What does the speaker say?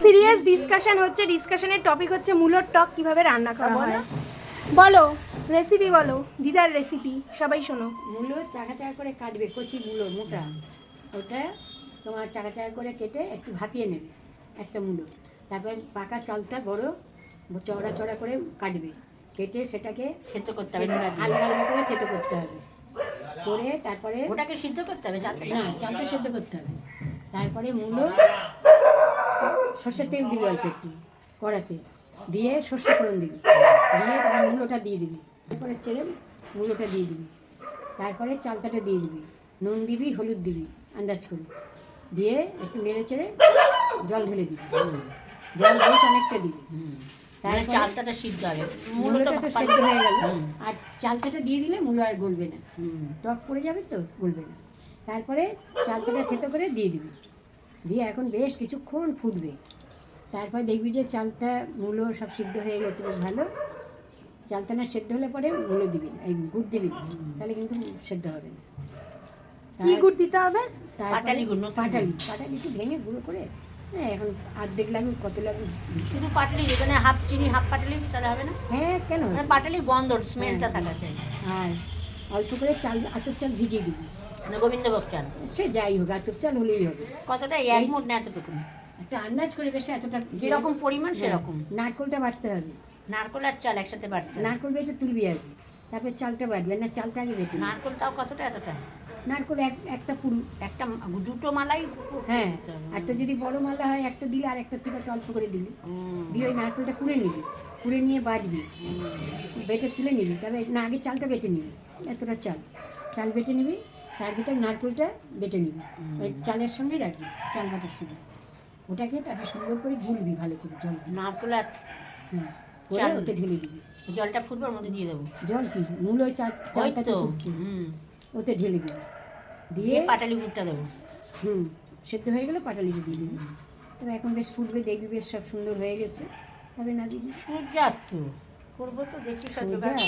Serious discussion হচ্ছে, ডিসকাশনের topic হচ্ছে মূলোর টক কিভাবে রান্না করা হয়। বলো রেসিপি, বলো দিদার রেসিপি, সবাই শোনো। মূলো চাকা চাকা করে কাটবে, কচি মূলো মোটা, ওটা তোমার চাকা চাকা করে কেটে একটু ভাপিয়ে নেবে একটা মূলো। তারপর পাকা চালটা বড় চওড়া চওড়া করে কাটবে, কেটে সেটাকে সেদ্ধ করতে হবে, হালকা হালকা করে থেতো করতে হবে, করে তারপরে ওটাকে সিদ্ধ করতে হবে। না, চালটা সেদ্ধ করতে হবে। তারপরে মূলো সর্ষের তেল দিবি অল্প একটু কড়াতে, দিয়ে সর্ষে ফোড়ন দিবি, দিয়ে তারপর মূলোটা দিয়ে দিবি, তারপরে ছেড়ে মূলোটা দিয়ে দিবি, তারপরে চালটাটা দিয়ে দিবি, নুন দিবি, হলুদ দিবি আন্দাজ করে, দিয়ে একটু নেড়ে চেড়ে জল ঢেলে দিবি, জল বেশ অনেকটা দিবি। তাহলে তারপরে চালটা সিদ্ধ হবে, মূলোটা তো সেদ্ধ হয়ে গেল, আর চালটাটা দিয়ে দিলে মূলো আর গলবে না, হুম। টক পড়ে যাবে তো, গলবে না। তারপরে চালটাটা থেতো করে দিয়ে দিবি, দিয়ে এখন বেশ কিছুক্ষণ ফুটবে। তারপর দেখবি যে চালটা মূলো সব সিদ্ধ হয়ে গেছে বেশ ভালো। চালটা না সেদ্ধ হলে পরে মূলো দিবি না, এই গুড় দিবি না, তাহলে কিন্তু সেদ্ধ হবে না। কি গুড় দিতে হবে? পাটালি গুড়, নতুন পাটালি পাটালি একটু ভেঙে গুঁড়ো করে, হ্যাঁ এখন অর্ধেক লাগবে, কত লাগবে। শুধু পাটালি, যেখানে হাফ চিনি হাফ পাটালি তাহলে হবে না? হ্যাঁ কেন, পাটালি গন্ধ স্মেলটা থাকা চাই। আর অল্প করে চাল, আতপ চাল ভিজিয়ে দিবি, মানে গোবিন্দভোগ চাল সে যাই হোক আতপ চাল হলেই হবে। কতটা, এক মুঠ না এতটুকু? একটা আন্দাজ করে, বেশি এতটা যেরকম পরিমাণ সেরকম। নারকোলটা বাটতে হবে, নারকোল আর চাল একসাথে বাটতে হবে। নারকোল বেটে তুলবি আর কি, তারপরে চালটা বাটবি, না চালটা আগে বেটে নিবি। নারকোল তাও কতটা, এতটা? নারকোল একটা পুরু, একটা দুটো মালাই হ্যাঁ, দিতে হবে। আর তো যদি বড় মালা হয় একটা দিলে আর একটা থেকে অল্প করে দিলি, হুম। দিয়ে ওই নারকোলটা কুড়ে নিবি, কুড়ে নিয়ে বাটবি, বেটে তুলে নিবি, তবে না আগে চালটা বেটে নিবি, এতটা চাল বেটে নিবি, তার ভিতর নারকোলটা বেটে নিবি, ওই চালের সঙ্গে রাখবি, চাল বাটার সঙ্গে ওটাকে তারপর সুন্দর করে গুলবি ভালো করে জল দিয়ে, নারকোল আর হ্যাঁ করে চাল। ওতে ঢেলে দিবি। জলটা ফুটবে, ওর মধ্যে দিয়ে দেবো। জল কি মূল ওই চালটা তো ওই তো, ফুটছে, হুম। ওতে ঢেলে দিবি, দিয়ে দিয়ে পাটালি গুড়টা দেবো। সেদ্ধ হয়ে গেলে পাটালিটা দিয়ে দিবি। তবে এখন বেশ ফুটবে, দেখবি বেশ সব সুন্দর হয়ে গেছে, তবে না দিবি সূর্যাস্ত করবো তো, দেখি সব সোজা জোগাড়।